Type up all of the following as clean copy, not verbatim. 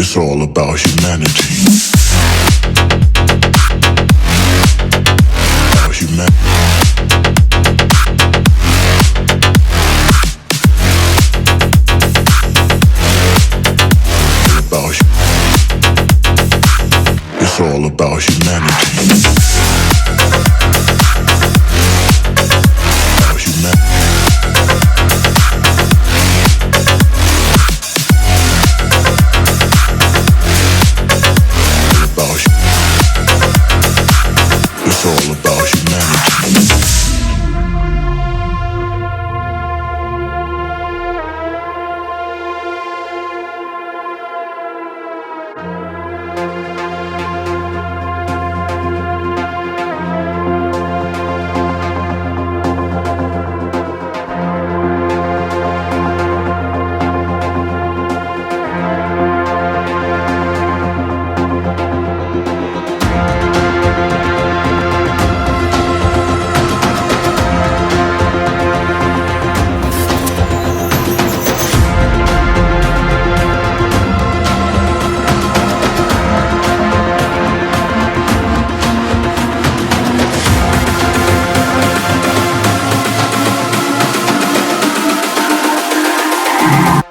It's all about humanity. About humanity. It's all about humanity. About humanity. It's all about humanity.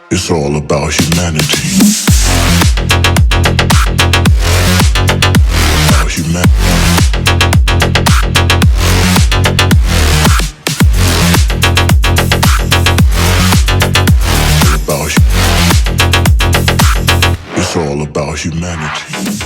It's all about humanity. About humanity. It's all about humanity.